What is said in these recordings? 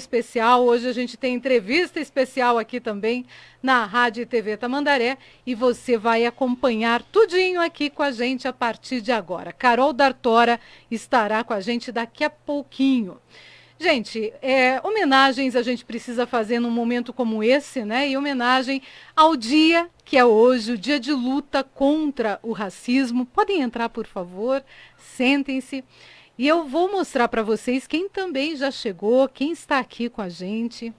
especial. Hoje a gente tem entrevista especial aqui também na Rádio e TV Tamandaré e você vai acompanhar tudinho aqui com a gente a partir de agora. Carol D'Artora estará com a gente daqui a pouquinho. Gente, homenagens a gente precisa fazer num momento como esse, né? E homenagem ao dia que é hoje, o dia de luta contra o racismo. Podem entrar, por favor, sentem-se. E eu vou mostrar para vocês quem também já chegou, quem está aqui com a gente.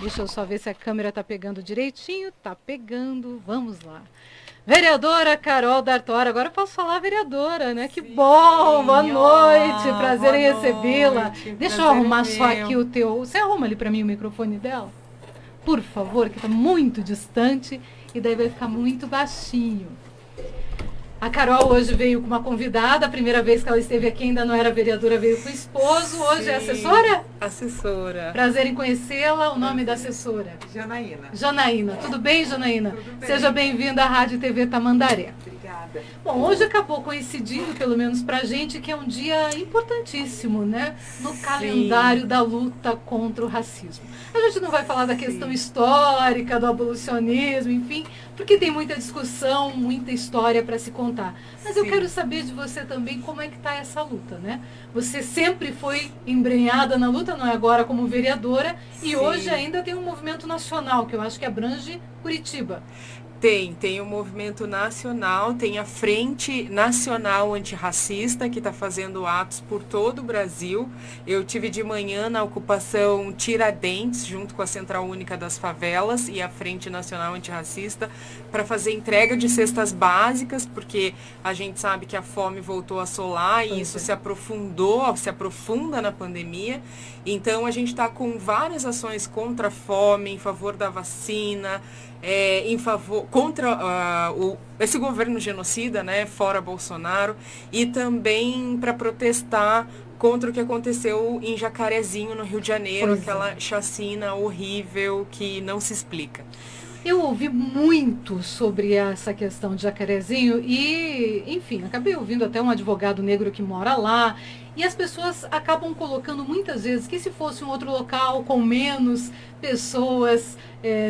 Deixa eu só ver se a câmera está pegando direitinho. Está pegando, vamos lá. Vereadora Carol D'Artora, agora eu posso falar vereadora, né? Sim, que bom, boa noite, prazer em recebê-la. Deixa eu arrumar só aqui o teu... Você arruma ali para mim o microfone dela? Por favor, que está muito distante e daí vai ficar muito baixinho. A Carol hoje veio com uma convidada, a primeira vez que ela esteve aqui ainda não era vereadora, veio com o esposo, hoje Sim, é assessora? Assessora. Prazer em conhecê-la, o nome da assessora? Janaína. Janaína, tudo bem, Janaína? Tudo bem. Seja bem-vinda à Rádio e TV Tamandaré. Obrigada. Bom, hoje acabou coincidindo, pelo menos pra gente, que é um dia importantíssimo, né? No calendário da luta contra o racismo. A gente não vai falar da questão histórica, do abolicionismo, enfim, porque tem muita discussão, muita história para se contar. Mas eu quero saber de você também como é que está essa luta, né? Você sempre foi embrenhada na luta, não é agora como vereadora, e hoje ainda tem um movimento nacional, que eu acho que abrange Curitiba. Tem o movimento nacional, tem a Frente Nacional Antirracista, que está fazendo atos por todo o Brasil. Eu tive de manhã na ocupação Tiradentes, junto com a Central Única das Favelas e a Frente Nacional Antirracista, para fazer entrega de cestas básicas, porque a gente sabe que a fome voltou a assolar e isso se aprofunda na pandemia. Então a gente está com várias ações contra a fome, em favor da vacina, contra esse governo genocida, né, fora Bolsonaro, e também para protestar contra o que aconteceu em Jacarezinho, no Rio de Janeiro, aquela chacina horrível que não se explica. Eu ouvi muito sobre essa questão de Jacarezinho e, enfim, acabei ouvindo até um advogado negro que mora lá. E as pessoas acabam colocando muitas vezes que se fosse um outro local com menos pessoas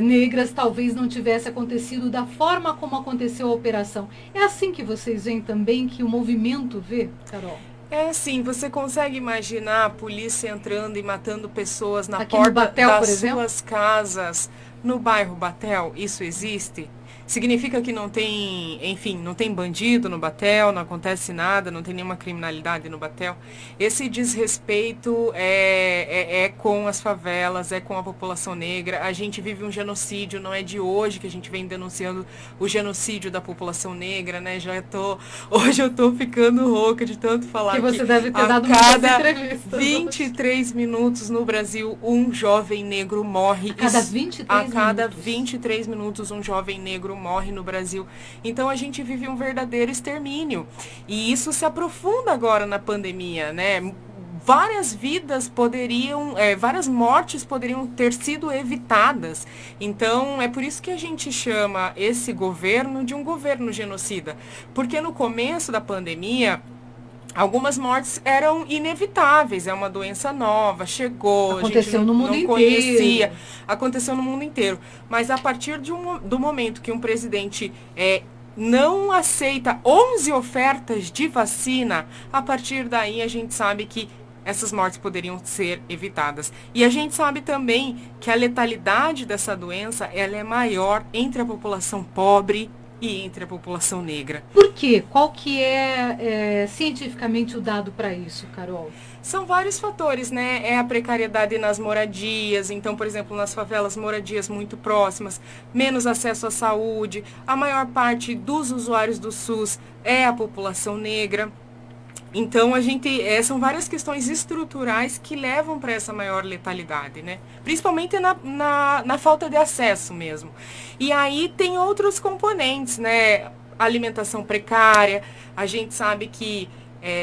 negras, talvez não tivesse acontecido da forma como aconteceu a operação. É assim que vocês veem também que o movimento vê, Carol? É assim, você consegue imaginar a polícia entrando e matando pessoas na Aqui no porta Batel, das por exemplo? suas casas, no bairro Batel? Isso existe? Significa que não tem, enfim, não tem bandido no Batel, não acontece nada, não tem nenhuma criminalidade no Batel. Esse desrespeito é com as favelas, é com a população negra. A gente vive um genocídio, não é de hoje que a gente vem denunciando o genocídio da população negra, né? Hoje eu tô ficando rouca de tanto falar que você deve ter dado muitas entrevistas. 23 minutos no Brasil, um jovem negro morre. A cada 23 minutos um jovem negro morre no Brasil. Então a gente vive um verdadeiro extermínio. E isso se aprofunda agora na pandemia, né? Várias mortes poderiam ter sido evitadas. Então é por isso que a gente chama esse governo de um governo genocida. Porque no começo da pandemia, algumas mortes eram inevitáveis, é uma doença nova, chegou, aconteceu a gente no mundo não conhecia, inteiro. Aconteceu no mundo inteiro. Mas a partir do momento que um presidente não aceita 11 ofertas de vacina, a partir daí a gente sabe que essas mortes poderiam ser evitadas. E a gente sabe também que a letalidade dessa doença ela é maior entre a população pobre e entre a população negra. Por quê? Qual que é cientificamente o dado para isso, Carol? São vários fatores, né? É a precariedade nas moradias, então, por exemplo, nas favelas, moradias muito próximas, menos acesso à saúde, a maior parte dos usuários do SUS é a população negra. Então, são várias questões estruturais que levam para essa maior letalidade, né? Principalmente na falta de acesso mesmo. E aí tem outros componentes, né? Alimentação precária, a gente sabe que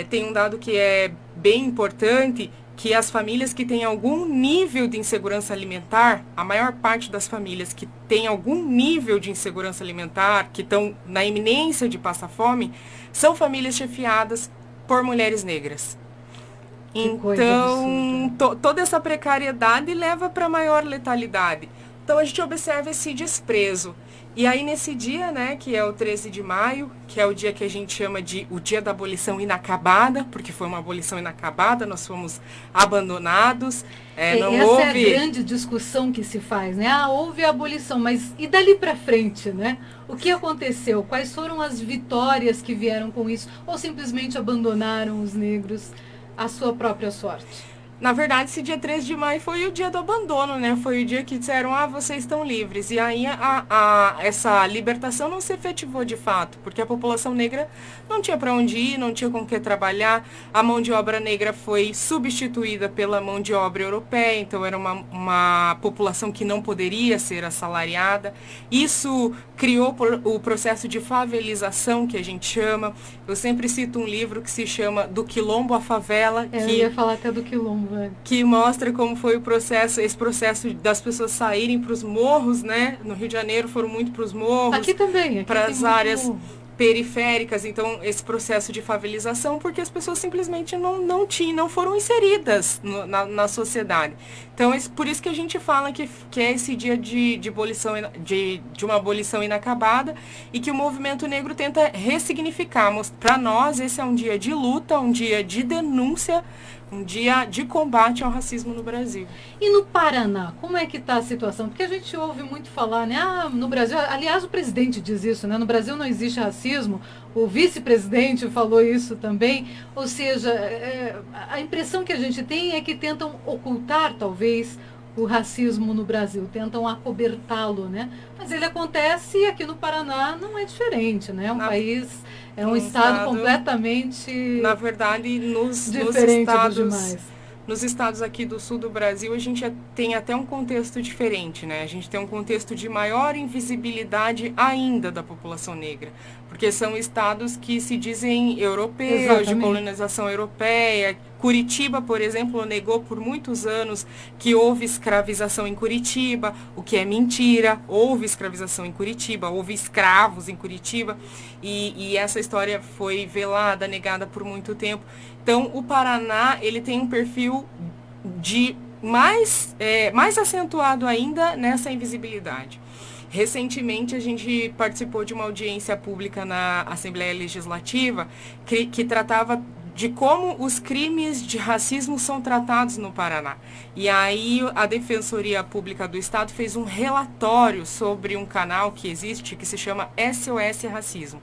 tem um dado que é bem importante, que as famílias que têm algum nível de insegurança alimentar, a maior parte das famílias que têm algum nível de insegurança alimentar, que estão na iminência de passar fome, são famílias chefiadas por mulheres negras. Então, toda essa precariedade leva para maior letalidade. Então, a gente observa esse desprezo. E aí, nesse dia, né, que é o 13 de maio, que é o dia que a gente chama de o dia da abolição inacabada, porque foi uma abolição inacabada, nós fomos abandonados, não essa houve... é a grande discussão que se faz, né? Houve a abolição, mas e dali para frente, né? O que aconteceu? Quais foram as vitórias que vieram com isso? Ou simplesmente abandonaram os negros à sua própria sorte? Na verdade, esse dia 13 de maio foi o dia do abandono, né? Foi o dia que disseram, vocês estão livres. E aí essa libertação não se efetivou de fato, porque a população negra não tinha para onde ir, não tinha com o que trabalhar. A mão de obra negra foi substituída pela mão de obra europeia, então era uma população que não poderia ser assalariada. Isso criou o processo de favelização, que a gente chama. Eu sempre cito um livro que se chama Do Quilombo à Favela. Eu ia falar até do Quilombo. Que mostra como foi esse processo das pessoas saírem para os morros, né? No Rio de Janeiro foram muito para os morros. Aqui também. Para as áreas periféricas, então esse processo de favelização, porque as pessoas simplesmente não foram inseridas na sociedade. Então, por isso que a gente fala que é esse dia de abolição, de uma abolição inacabada, e que o movimento negro tenta ressignificar. Para nós, esse é um dia de luta, um dia de denúncia, um dia de combate ao racismo no Brasil. E no Paraná, como é que está a situação? Porque a gente ouve muito falar, né? No Brasil, aliás, o presidente diz isso, né? No Brasil não existe racismo, o vice-presidente falou isso também. Ou seja, a impressão que a gente tem é que tentam ocultar, talvez, o racismo no Brasil, tentam acobertá-lo, né? Mas ele acontece e aqui no Paraná não é diferente, né? É um estado completamente, na verdade, diferente dos demais. Nos estados aqui do sul do Brasil, a gente tem até um contexto diferente, né? A gente tem um contexto de maior invisibilidade ainda da população negra, porque são estados que se dizem europeus, exatamente, de colonização europeia. Curitiba, por exemplo, negou por muitos anos que houve escravização em Curitiba, o que é mentira. Houve escravização em Curitiba, houve escravos em Curitiba, e essa história foi velada, negada por muito tempo. Então, o Paraná, ele tem um perfil de mais acentuado ainda nessa invisibilidade. Recentemente, a gente participou de uma audiência pública na Assembleia Legislativa que tratava de como os crimes de racismo são tratados no Paraná. E aí a Defensoria Pública do Estado fez um relatório sobre um canal que existe, que se chama SOS Racismo.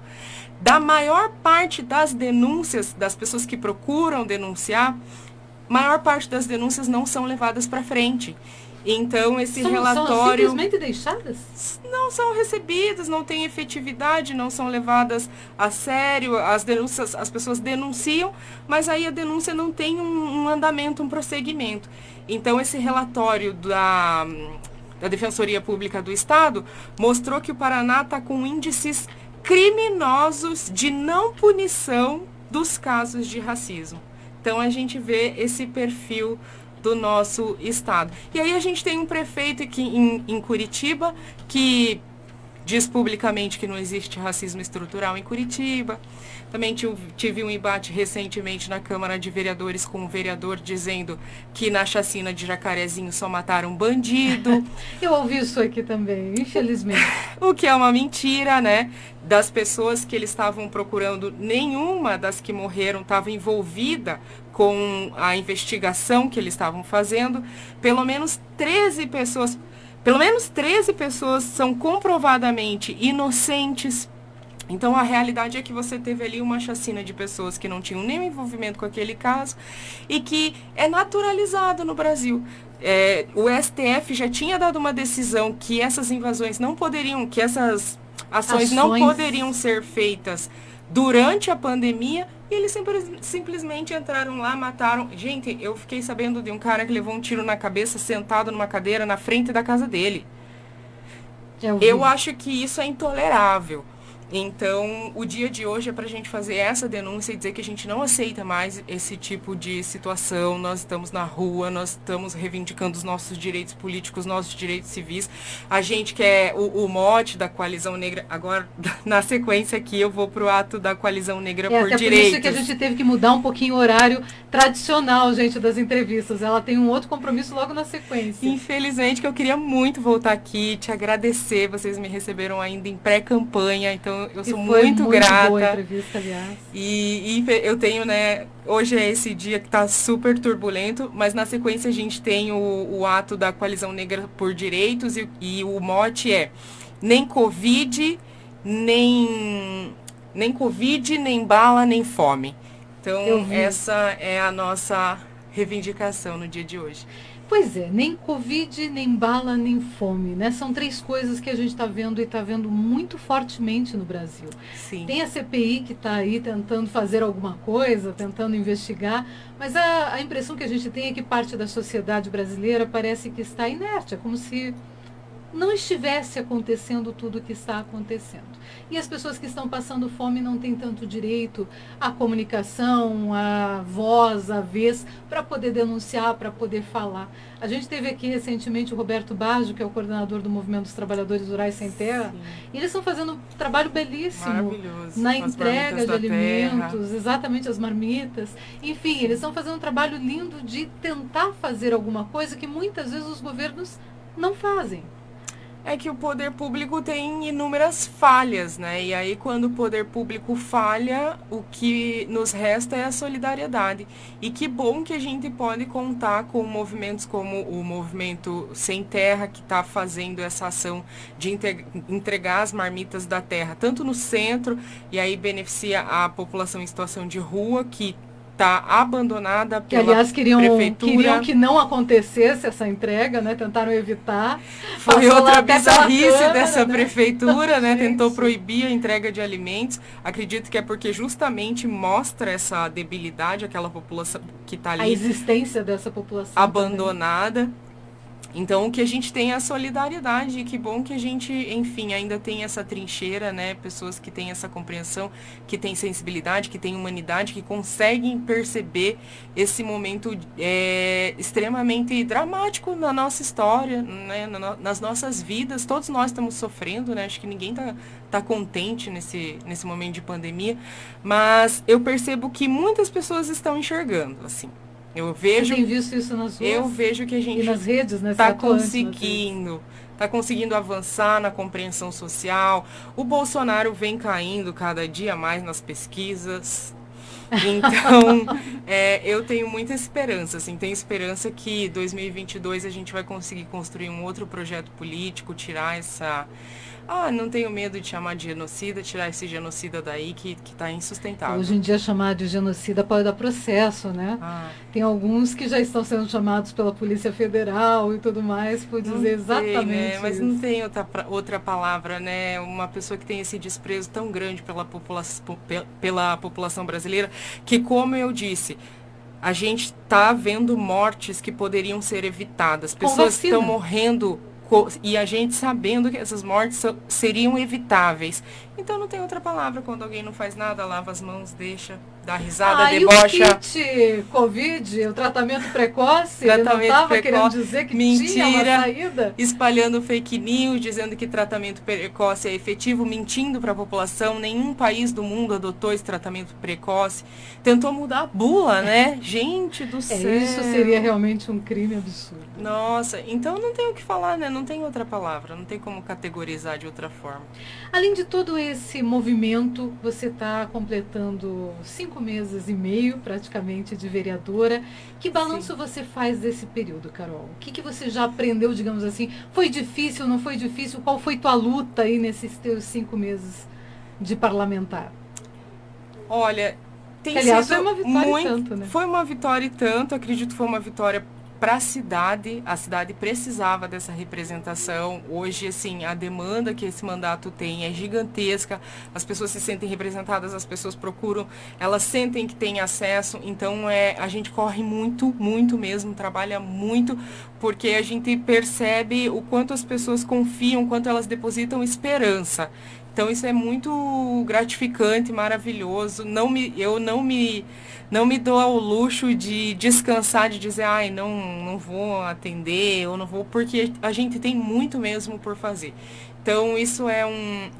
Da maior parte das denúncias, das pessoas que procuram denunciar, maior parte das denúncias não são levadas para frente. Então, esse relatório... São simplesmente deixadas? Não são recebidas, não têm efetividade, não são levadas a sério. As pessoas denunciam, mas aí a denúncia não tem um andamento, um prosseguimento. Então, esse relatório da Defensoria Pública do Estado mostrou que o Paraná está com índices criminosos de não punição dos casos de racismo. Então, a gente vê esse perfil do nosso estado. E aí a gente tem um prefeito aqui em Curitiba que diz publicamente que não existe racismo estrutural em Curitiba. Também tive um embate recentemente na Câmara de Vereadores com um vereador dizendo que na chacina de Jacarezinho só mataram bandido. Eu ouvi isso aqui também, infelizmente. O que é uma mentira, né? Das pessoas que eles estavam procurando, nenhuma das que morreram estava envolvida com a investigação que eles estavam fazendo. Pelo menos 13 pessoas são comprovadamente inocentes. Então, a realidade é que você teve ali uma chacina de pessoas que não tinham nenhum envolvimento com aquele caso e que é naturalizado no Brasil. O STF já tinha dado uma decisão que essas invasões não poderiam, que essas ações não poderiam ser feitas durante a pandemia, e eles simplesmente entraram lá, mataram. Gente, eu fiquei sabendo de um cara que levou um tiro na cabeça sentado numa cadeira na frente da casa dele. Eu acho que isso é intolerável. Então, o dia de hoje é para a gente fazer essa denúncia e dizer que a gente não aceita mais esse tipo de situação. Nós estamos na rua, nós estamos reivindicando os nossos direitos políticos, nossos direitos civis. A gente quer o mote da Coalizão Negra. Agora, na sequência aqui, eu vou para o ato da Coalizão Negra por até Direitos. Por isso que a gente teve que mudar um pouquinho o horário tradicional, gente, das entrevistas. Ela tem um outro compromisso logo na sequência. Infelizmente, que eu queria muito voltar aqui, te agradecer. Vocês me receberam ainda em pré-campanha, então eu sou muito grata. Boa entrevista, aliás. E eu tenho, né, hoje é esse dia que está super turbulento, mas na sequência a gente tem o ato da Coalizão Negra por Direitos e o mote é nem Covid, nem Covid, nem bala, nem fome. Então essa é a nossa reivindicação no dia de hoje. Pois é, nem Covid, nem bala, nem fome, né? São 3 coisas que a gente está vendo e está vendo muito fortemente no Brasil. Sim. Tem a CPI que está aí tentando fazer alguma coisa, tentando investigar, mas a impressão que a gente tem é que parte da sociedade brasileira parece que está inerte, é como se não estivesse acontecendo tudo o que está acontecendo. E as pessoas que estão passando fome não têm tanto direito à comunicação, à voz, à vez, para poder denunciar, para poder falar. A gente teve aqui recentemente o Roberto Baggio, que é o coordenador do Movimento dos Trabalhadores Rurais Sem Terra, e eles estão fazendo um trabalho belíssimo na entrega de alimentos, exatamente as marmitas. Enfim, eles estão fazendo um trabalho lindo de tentar fazer alguma coisa que muitas vezes os governos não fazem. É que o poder público tem inúmeras falhas, né? E aí, quando o poder público falha, o que nos resta é a solidariedade. E que bom que a gente pode contar com movimentos como o Movimento Sem Terra, que está fazendo essa ação de entregar as marmitas da terra, tanto no centro, e aí beneficia a população em situação de rua, que está abandonada pela prefeitura. Queriam que não acontecesse essa entrega, né? Tentaram evitar. Foi outra bizarrice dessa prefeitura, né? Tentou proibir a entrega de alimentos. Acredito que é porque justamente mostra essa debilidade, aquela população que está ali. A existência dessa população abandonada. Também. Então, o que a gente tem é a solidariedade, e que bom que a gente, enfim, ainda tem essa trincheira, né? Pessoas que têm essa compreensão, que têm sensibilidade, que têm humanidade, que conseguem perceber esse momento extremamente dramático na nossa história, né? Nas nossas vidas. Todos nós estamos sofrendo, né? Acho que ninguém tá contente nesse momento de pandemia, mas eu percebo que muitas pessoas estão enxergando, assim. Eu vejo, você tem visto isso nas ruas? Eu vejo que a gente nas redes, né? está conseguindo avançar na compreensão social. O Bolsonaro vem caindo cada dia mais nas pesquisas. Então, eu tenho muita esperança, assim, tenho esperança que 2022 a gente vai conseguir construir um outro projeto político, tirar essa... não tenho medo de chamar de genocida, tirar esse genocida daí que está insustentável. Hoje em dia chamar de genocida pode dar processo, né? Tem alguns que já estão sendo chamados pela Polícia Federal e tudo mais por dizer exatamente né? Mas isso. Não tem outra palavra, né? Uma pessoa que tem esse desprezo tão grande pela população brasileira, que, como eu disse, a gente está vendo mortes que poderiam ser evitadas. Pessoas estão morrendo e a gente sabendo que essas mortes seriam evitáveis. Então não tem outra palavra quando alguém não faz nada, lava as mãos, deixa, dá risada, debocha. E o kit Covid, o tratamento precoce, ele não estava querendo dizer que tinha uma saída? Espalhando fake news, dizendo que tratamento precoce é efetivo, mentindo para a população. Nenhum país do mundo adotou esse tratamento precoce. Tentou mudar a bula, né? Gente do céu. Isso seria realmente um crime absurdo. Nossa, então não tem o que falar, né? Não tem outra palavra, não tem como categorizar de outra forma. Além de todo esse movimento, você está completando 5 meses e meio, praticamente, de vereadora. Que balanço você faz desse período, Carol? O que você já aprendeu, digamos assim? Foi difícil, não foi difícil? Qual foi tua luta aí nesses teus 5 meses de parlamentar? Olha, aliás, foi uma vitória e tanto, né? Foi uma vitória e tanto, acredito que foi uma vitória para a cidade precisava dessa representação. Hoje, assim, a demanda que esse mandato tem é gigantesca, as pessoas se sentem representadas, as pessoas procuram, elas sentem que têm acesso, então a gente corre muito, muito mesmo, trabalha muito, porque a gente percebe o quanto as pessoas confiam, o quanto elas depositam esperança. Então isso é muito gratificante, maravilhoso. Eu não me dou ao luxo de descansar, de dizer, ai, não vou atender, ou não vou, porque a gente tem muito mesmo por fazer. Então, isso é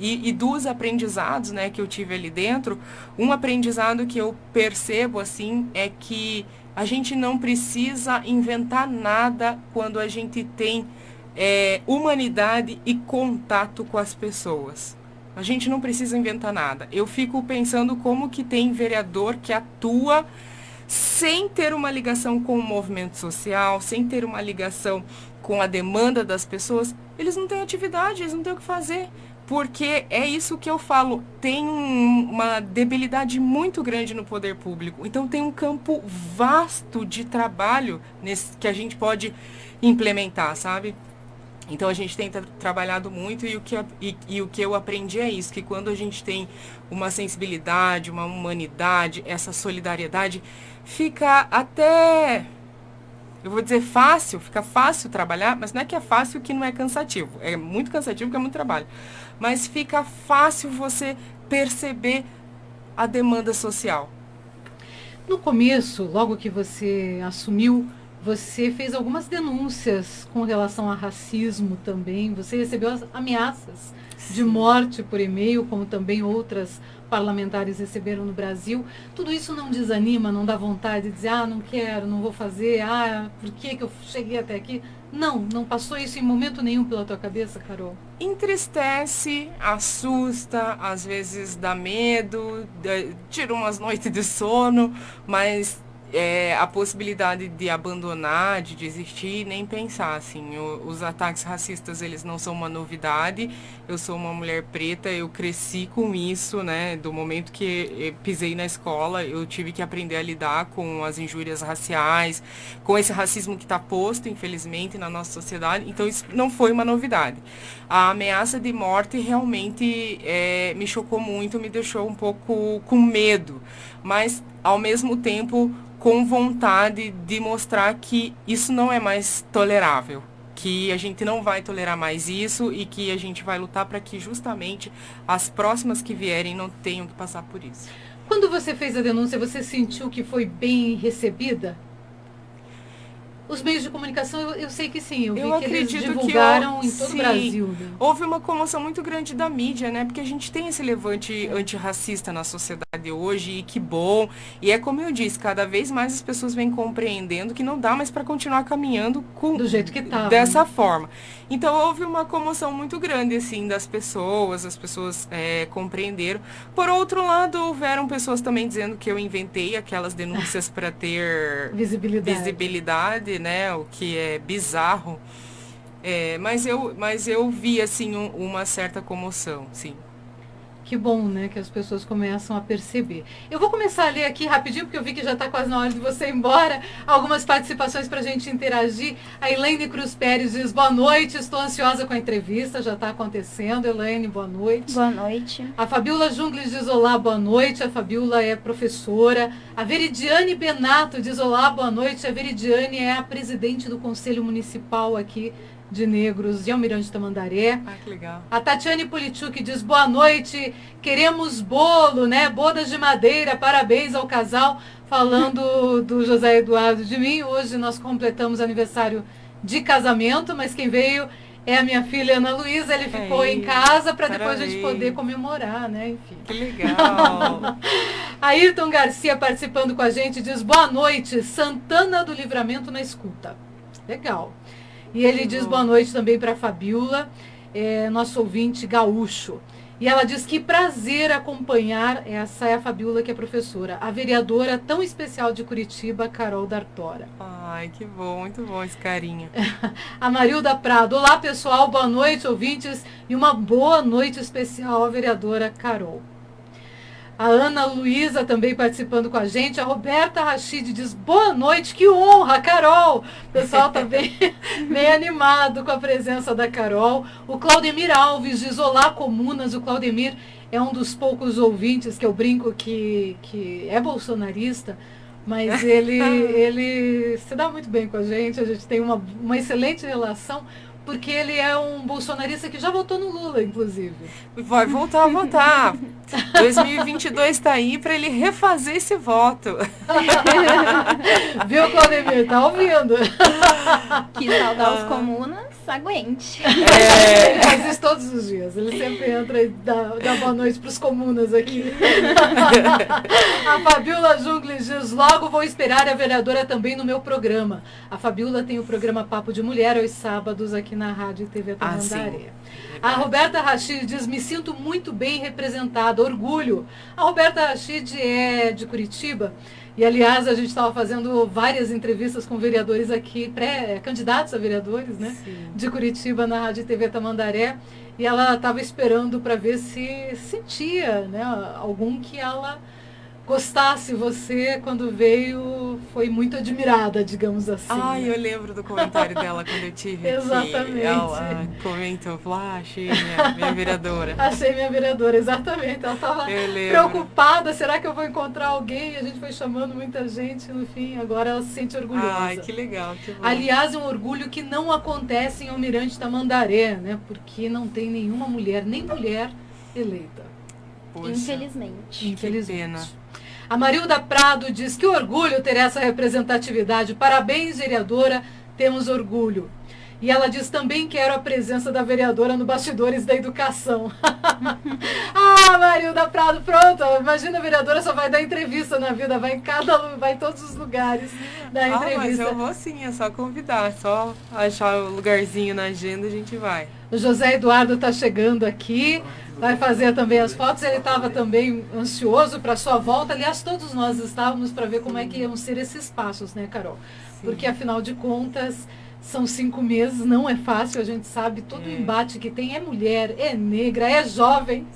E dos aprendizados, né, que eu tive ali dentro, um aprendizado que eu percebo, assim, é que a gente não precisa inventar nada quando a gente tem humanidade e contato com as pessoas. A gente não precisa inventar nada. Eu fico pensando como que tem vereador que atua sem ter uma ligação com o movimento social, sem ter uma ligação com a demanda das pessoas. Eles não têm atividade, eles não têm o que fazer. Porque é isso que eu falo, tem uma debilidade muito grande no poder público. Então tem um campo vasto de trabalho que a gente pode implementar, sabe? Então a gente tem trabalhado muito e o que eu aprendi é isso, que quando a gente tem uma sensibilidade, uma humanidade, essa solidariedade, fica até, eu vou dizer fácil, fica fácil trabalhar, mas não é que é fácil que não é cansativo. É muito cansativo porque é muito trabalho. Mas fica fácil você perceber a demanda social. No começo, logo que você assumiu, você fez algumas denúncias com relação a racismo também. Você recebeu as ameaças de morte por e-mail, como também outras parlamentares receberam no Brasil. Tudo isso não desanima, não dá vontade de dizer, não quero, não vou fazer, por que eu cheguei até aqui? Não passou isso em momento nenhum pela tua cabeça, Carol? Entristece, assusta, às vezes dá medo, tira umas noites de sono, mas a possibilidade de abandonar, de desistir, nem pensar, assim. Os ataques racistas, eles não são uma novidade. Eu sou uma mulher preta, eu cresci com isso, né? Do momento que eu pisei na escola, eu tive que aprender a lidar com as injúrias raciais, com esse racismo que está posto, infelizmente, na nossa sociedade. Então, isso não foi uma novidade. A ameaça de morte realmente me chocou muito, me deixou um pouco com medo. Mas, ao mesmo tempo, com vontade de mostrar que isso não é mais tolerável, que a gente não vai tolerar mais isso e que a gente vai lutar para que justamente as próximas que vierem não tenham que passar por isso. Quando você fez a denúncia, você sentiu que foi bem recebida? Os meios de comunicação, eu sei que sim, eu vi que eles divulgaram em todo o Brasil. Né? Houve uma comoção muito grande da mídia, né? Porque a gente tem esse levante antirracista na sociedade hoje, e que bom. E é como eu disse, cada vez mais as pessoas vêm compreendendo que não dá mais para continuar caminhando do jeito que estava. Dessa forma. Então houve uma comoção muito grande, assim, das pessoas, as pessoas compreenderam. Por outro lado, houveram pessoas também dizendo que eu inventei aquelas denúncias para ter visibilidade, né? O que é bizarro. Mas eu vi, assim, uma certa comoção, sim. Que bom, né, que as pessoas começam a perceber. Eu vou começar a ler aqui rapidinho, porque eu vi que já está quase na hora de você ir embora. Algumas participações para a gente interagir. A Elaine Cruz Pérez diz, boa noite, estou ansiosa com a entrevista, já está acontecendo. Elaine, boa noite. Boa noite. A Fabiola Jungles diz, olá, boa noite. A Fabiola é professora. A Veridiane Benato diz, olá, boa noite. A Veridiane é a presidente do Conselho Municipal aqui de Negros de Almirante Tamandaré. Que legal. A Tatiane Politchuk diz, boa noite, queremos bolo, né? Bodas de madeira, parabéns ao casal. Falando do José Eduardo de mim, hoje nós completamos aniversário de casamento, mas quem veio é a minha filha Ana Luísa, ele ficou em casa para depois a gente poder comemorar, né? Enfim. Que legal. Ayrton Garcia participando com a gente diz, boa noite, Santana do Livramento na escuta. Legal. E ele diz boa noite também para a Fabiola, nosso ouvinte gaúcho. E ela diz que prazer acompanhar, essa é a Fabiola que é professora, a vereadora tão especial de Curitiba, Carol D'Artora. Ai, que bom, muito bom esse carinho. A Marilda Prado, olá pessoal, boa noite ouvintes e uma boa noite especial à vereadora Carol. A Ana Luísa também participando com a gente. A Roberta Rachid diz, boa noite, que honra, Carol. O pessoal está bem animado com a presença da Carol. O Claudemir Alves diz, olá, comunas. O Claudemir é um dos poucos ouvintes que eu brinco que é bolsonarista, mas ele se dá muito bem com a gente tem uma excelente relação, porque ele é um bolsonarista que já votou no Lula, inclusive. Vai voltar a votar. 2022 está aí para ele refazer esse voto. Viu, Claudemir? Tá ouvindo? Que saudar os comunas, aguente. Ele faz isso todos os dias. Ele sempre entra e dá boa noite para os comunas aqui. A Fabiola Jungles diz, logo vou esperar a vereadora também no meu programa. A Fabiola tem o programa Papo de Mulher aos sábados aqui na Rádio e TV Tamandaré. A Roberta Rachid diz, me sinto muito bem representada, orgulho. A Roberta Rachid é de Curitiba e, aliás, a gente estava fazendo várias entrevistas com vereadores aqui, candidatos a vereadores, né? Sim. De Curitiba na Rádio e TV Tamandaré, e ela estava esperando para ver se sentia, né, algum que ela gostasse. Você, quando veio, foi muito admirada, digamos assim. Ai, eu lembro do comentário dela quando eu tive exatamente. Ela comentou, falou, achei minha vereadora. Achei minha vereadora, exatamente. Ela estava preocupada, será que eu vou encontrar alguém? A gente foi chamando muita gente, no fim, agora ela se sente orgulhosa. Ai, que legal, que bom. Aliás, é um orgulho que não acontece em Almirante Tamandaré, né? Porque não tem nenhuma mulher, nem mulher eleita. Poxa, infelizmente. Que pena. A Marilda Prado diz que orgulho ter essa representatividade. Parabéns, vereadora, temos orgulho. E ela diz também quero a presença da vereadora no Bastidores da Educação. Marilda Prado, pronto. Imagina, a vereadora só vai dar entrevista na vida, vai em todos os lugares da entrevista. Mas eu vou sim, é só convidar, só achar o lugarzinho na agenda, a gente vai. O José Eduardo está chegando aqui, vai fazer também as fotos. Ele estava também ansioso para a sua volta. Aliás, todos nós estávamos para ver como é que iam ser esses passos, né, Carol? Sim. Porque, afinal de contas, são 5 meses, não é fácil, a gente sabe, todo o embate que tem, é mulher, é negra, é jovem,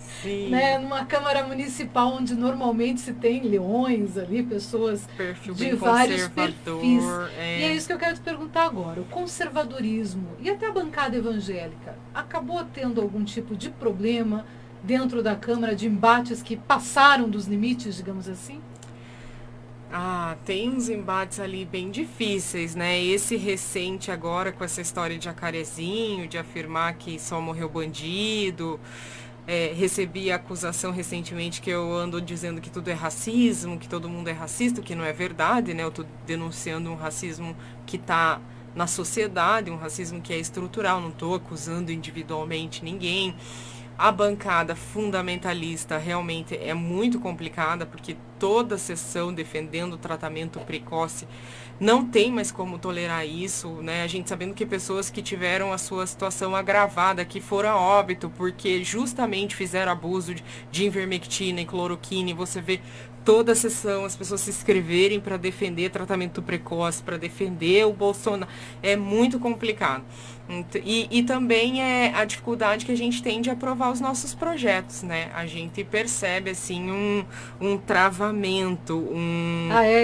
né? Numa Câmara Municipal onde normalmente se tem leões ali, pessoas de vários perfis. E é isso que eu quero te perguntar agora, o conservadorismo e até a bancada evangélica, acabou tendo algum tipo de problema dentro da Câmara, de embates que passaram dos limites, digamos assim? Tem uns embates ali bem difíceis, né? Esse recente agora com essa história de Jacarezinho, de afirmar que só morreu bandido. Recebi a acusação recentemente que eu ando dizendo que tudo é racismo, que todo mundo é racista, o que não é verdade, né? Eu estou denunciando um racismo que está na sociedade, um racismo que é estrutural, não estou acusando individualmente ninguém. A bancada fundamentalista realmente é muito complicada, porque toda sessão defendendo o tratamento precoce não tem mais como tolerar isso, né? A gente sabendo que pessoas que tiveram a sua situação agravada, que foram a óbito, porque justamente fizeram abuso de ivermectina e cloroquina, e você vê toda a sessão as pessoas se inscreverem para defender tratamento precoce, para defender o Bolsonaro, é muito complicado. E também é a dificuldade que a gente tem de aprovar os nossos projetos, né? A gente percebe, assim, um travamento,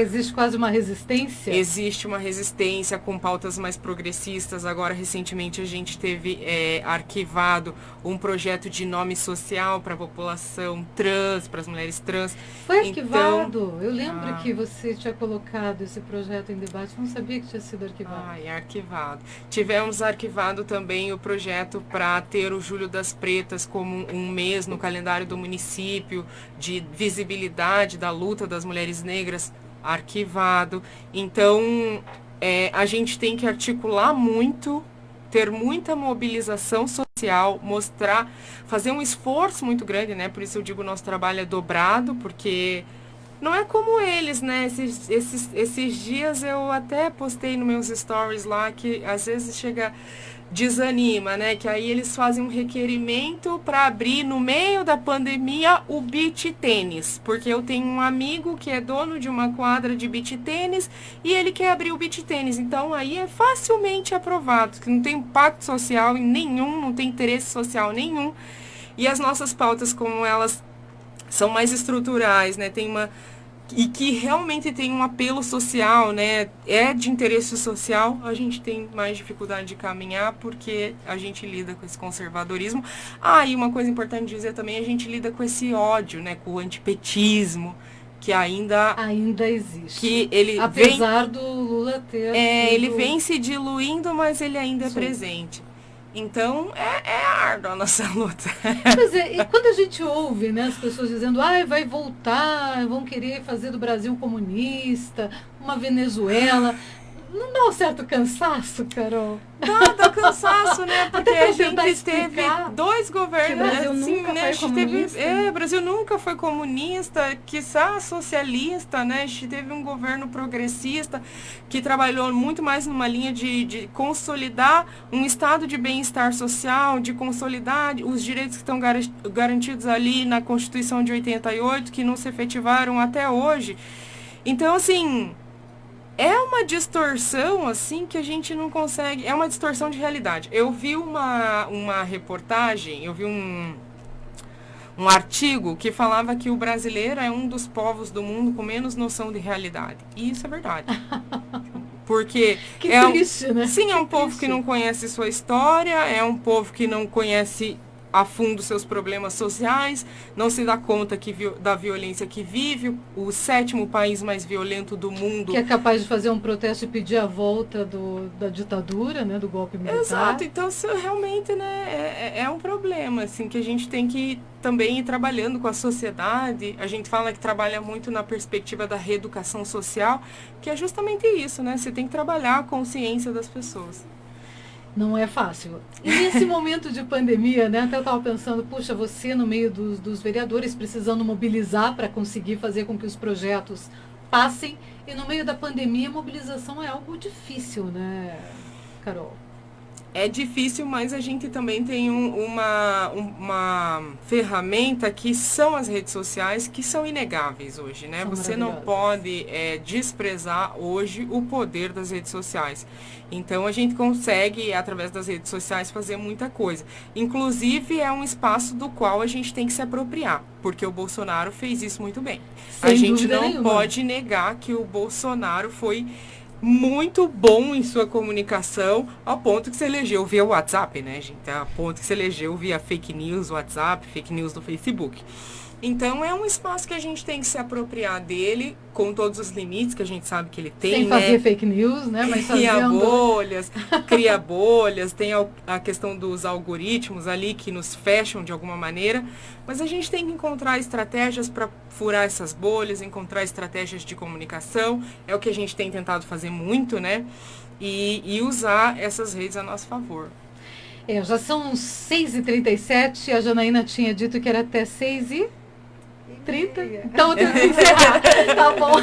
existe quase uma resistência? Existe uma resistência com pautas mais progressistas. Agora, recentemente, a gente teve arquivado um projeto de nome social para a população trans, para as mulheres trans. Foi arquivado? Eu lembro que você tinha colocado esse projeto em debate, não sabia que tinha sido arquivado. Arquivado. Tivemos arquivado também o projeto para ter o Julho das Pretas como um mês no calendário do município, de visibilidade da luta das mulheres negras, arquivado. Então, a gente tem que articular muito, ter muita mobilização social, mostrar, fazer um esforço muito grande, né? Por isso eu digo, nosso trabalho é dobrado, porque não é como eles, né? Esses dias eu até postei nos meus stories lá que às vezes desanima, né? Que aí eles fazem um requerimento para abrir no meio da pandemia o beach tênis, porque eu tenho um amigo que é dono de uma quadra de beach tênis e ele quer abrir o beach tênis. Então aí é facilmente aprovado, que não tem impacto social nenhum, não tem interesse social nenhum. E as nossas pautas, como elas são mais estruturais, né? E que realmente tem um apelo social, né? É de interesse social, a gente tem mais dificuldade de caminhar porque a gente lida com esse conservadorismo. E uma coisa importante dizer também, a gente lida com esse ódio, né? Com o antipetismo, que ainda existe. Que ele apesar do Lula ter ele vem se diluindo, mas ele ainda é presente. Então, é árdua a nossa luta. Pois é, e quando a gente ouve, né, as pessoas dizendo, vai voltar, vão querer fazer do Brasil comunista, uma Venezuela, não dá um certo cansaço, Carol? Dá cansaço, né? Porque Até a gente teve dois governos. O Brasil nunca foi comunista. O Brasil nunca foi comunista, quiçá socialista, né? A gente teve um governo progressista que trabalhou muito mais numa linha de consolidar um estado de bem-estar social, de consolidar os direitos que estão garantidos ali na Constituição de 88, que não se efetivaram até hoje. Então, assim, é uma distorção, assim, que a gente não consegue... É uma distorção de realidade. Eu vi uma reportagem, eu vi um artigo que falava que o brasileiro é um dos povos do mundo com menos noção de realidade. E isso é verdade. Porque que triste, né? Sim, é um povo que não conhece sua história, é um povo que não conhece a fundo seus problemas sociais, não se dá conta da violência que vive, o 7º país mais violento do mundo. Que é capaz de fazer um protesto e pedir a volta da ditadura, né, do golpe militar. Exato, então isso realmente, né, é um problema, assim, que a gente tem que também ir trabalhando com a sociedade. A gente fala que trabalha muito na perspectiva da reeducação social, que é justamente isso, né, você tem que trabalhar a consciência das pessoas. Não é fácil. E nesse momento de pandemia, né, até eu estava pensando, puxa, você no meio dos vereadores precisando mobilizar para conseguir fazer com que os projetos passem, e no meio da pandemia a mobilização é algo difícil, né, Carol? É difícil, mas a gente também tem uma ferramenta que são as redes sociais, que são inegáveis hoje, né? Você não pode desprezar hoje o poder das redes sociais. Então, a gente consegue, através das redes sociais, fazer muita coisa. Inclusive, é um espaço do qual a gente tem que se apropriar, porque o Bolsonaro fez isso muito bem. Sem a gente não nenhuma. pode negar que o Bolsonaro foi muito bom em sua comunicação, ao ponto que se elegeu via WhatsApp, né, gente? A ponto que se elegeu via fake news, WhatsApp, fake news do Facebook. Então, é um espaço que a gente tem que se apropriar dele, com todos os limites que a gente sabe que ele tem, sem fazer fake news, né? Mas cria bolhas, tem a questão dos algoritmos ali que nos fecham de alguma maneira, mas a gente tem que encontrar estratégias para furar essas bolhas, encontrar estratégias de comunicação, é o que a gente tem tentado fazer muito, né? E usar essas redes a nosso favor. Já são 6h37, a Janaína tinha dito que era até 6h30. Então eu tenho que encerrar. Tá bom.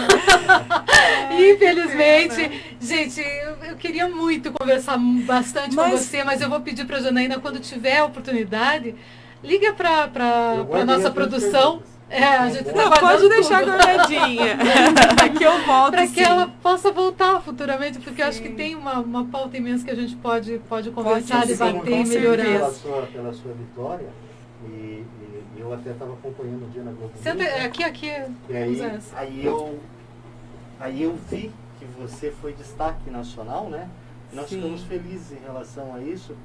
Infelizmente, gente, eu queria muito conversar bastante com você, mas eu vou pedir para a Janaína, quando tiver a oportunidade, liga para nossa produção. A gente pode deixar guardadinha. Que eu volto, para que ela possa voltar futuramente, porque eu acho que tem uma pauta imensa que a gente pode conversar, debater e melhorar. Pela sua vitória, e eu até estava acompanhando o dia na Globo. Senta aqui. E aí eu vi que você foi destaque nacional, né? E nós ficamos felizes em relação a isso.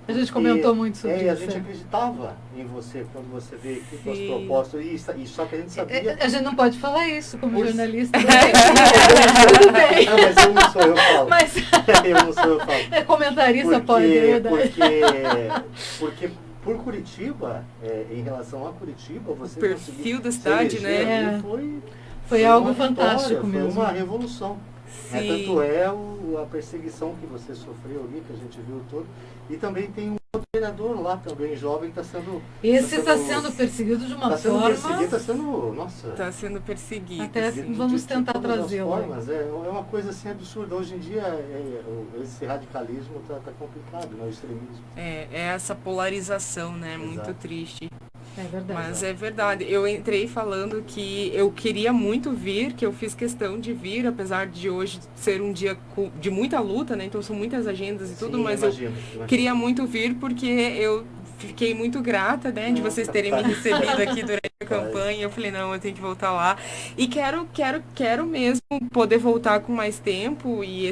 A gente comentou muito sobre isso. A gente acreditava em você quando você veio aqui com as propostas. E só que a gente sabia. A gente não pode falar isso como jornalista. Tudo bem. Não, mas eu não sou eu falo. Mas... eu não sou eu falo. Comentarista pode, é verdade. Porque por Curitiba, em relação a Curitiba, você o perfil da cidade, né? Foi algo fantástico mesmo. Foi uma revolução. Tanto a perseguição que você sofreu ali, que a gente viu todo. E também tem um outro treinador lá também, jovem, que está sendo... Esse está sendo perseguido de uma forma... Está sendo, nossa... Está sendo perseguido. Até vamos tentar trazê-lo. É uma coisa assim absurda. Hoje em dia, esse radicalismo está complicado, né? O extremismo. É essa polarização, né? Exato. Muito triste. É verdade. Mas é verdade. Eu entrei falando que eu queria muito vir, que eu fiz questão de vir, apesar de hoje ser um dia de muita luta, né? Então são muitas agendas e tudo, mas eu queria muito vir porque eu fiquei muito grata, né, de vocês terem me recebido aqui durante a campanha. Eu falei, não, eu tenho que voltar lá. E quero mesmo poder voltar com mais tempo, e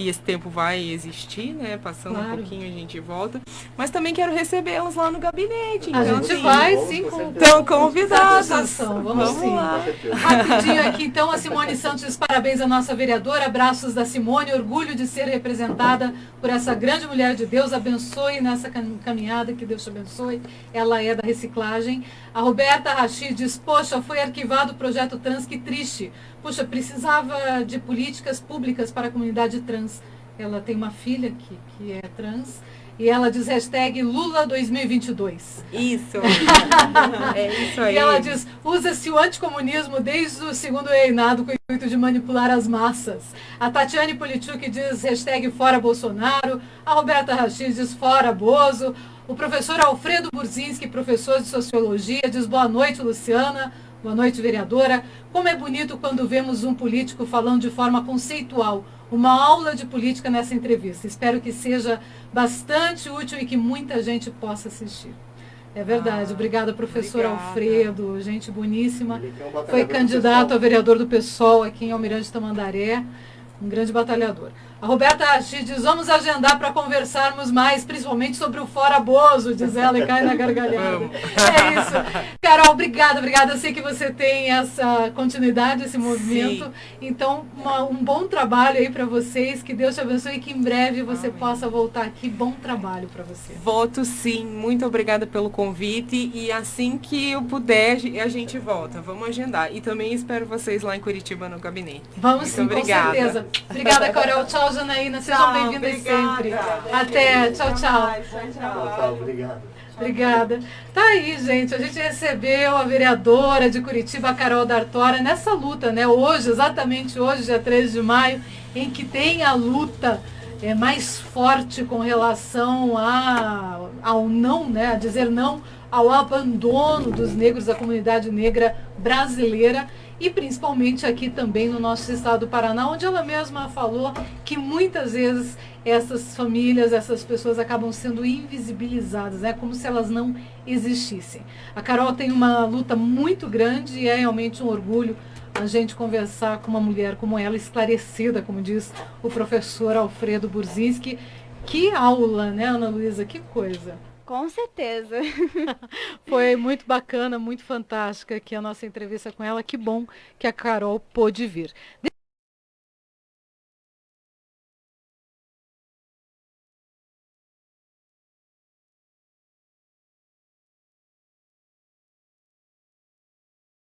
esse tempo vai existir, né, passando um pouquinho a gente volta. Mas também quero recebê-los lá no gabinete. A Então, gente assim, vai, sim, estão convidados. Vamos sim. Lá. Rapidinho aqui, então, a Simone Santos diz parabéns à nossa vereadora, abraços da Simone, orgulho de ser representada por essa grande mulher de Deus, abençoe nessa caminhada, que Deus te abençoe, ela é da reciclagem. A Roberta Rachid diz, poxa, foi arquivado o projeto trans, que triste, poxa, precisava de políticas públicas para a comunidade trans. Ela tem uma filha que é trans, e ela diz hashtag Lula 2022. Isso. É isso aí. E ela diz, usa-se o anticomunismo desde o segundo reinado com o intuito de manipular as massas. A Tatiane Politchuk diz hashtag fora Bolsonaro. A Roberta Rachid diz fora Bozo. O professor Alfredo Burzinski, professor de Sociologia, diz boa noite, Luciana. Boa noite, vereadora. Como é bonito quando vemos um político falando de forma conceitual. Uma aula de política nessa entrevista. Espero que seja bastante útil e que muita gente possa assistir. É verdade. Obrigada, professor Alfredo. Gente boníssima. Foi candidato a vereador do PSOL aqui em Almirante Tamandaré. Um grande batalhador. A Roberta Rachid diz, vamos agendar para conversarmos mais, principalmente sobre o Fora Bozo, diz ela e cai na gargalhada. É isso. Carol, obrigada. Eu sei que você tem essa continuidade, esse movimento. Sim. Então, um bom trabalho aí para vocês, que Deus te abençoe e que em breve você possa voltar aqui. Bom trabalho para você. Voto sim, muito obrigada pelo convite, e assim que eu puder, a gente volta. Vamos agendar. E também espero vocês lá em Curitiba no gabinete. Vamos sim, obrigada. Com certeza. Obrigada, Carol. Tchau, Janaína. Sejam bem-vindas sempre. Até. Tchau, tchau. Tchau, obrigado. Obrigada. Tá aí, gente. A gente recebeu a vereadora de Curitiba, a Carol D'Artora, nessa luta, né? Hoje, exatamente hoje, dia 13 de maio, em que tem a luta mais forte com relação ao não, né? A dizer não ao abandono dos negros, da comunidade negra brasileira, e principalmente aqui também no nosso estado do Paraná, onde ela mesma falou que muitas vezes essas famílias, essas pessoas acabam sendo invisibilizadas, né? Como se elas não existissem. A Carol tem uma luta muito grande e é realmente um orgulho a gente conversar com uma mulher como ela, esclarecida, como diz o professor Alfredo Burzinski. Que aula, né, Ana Luísa? Que coisa. Com certeza. Foi muito bacana, muito fantástica aqui a nossa entrevista com ela. Que bom que a Carol pôde vir.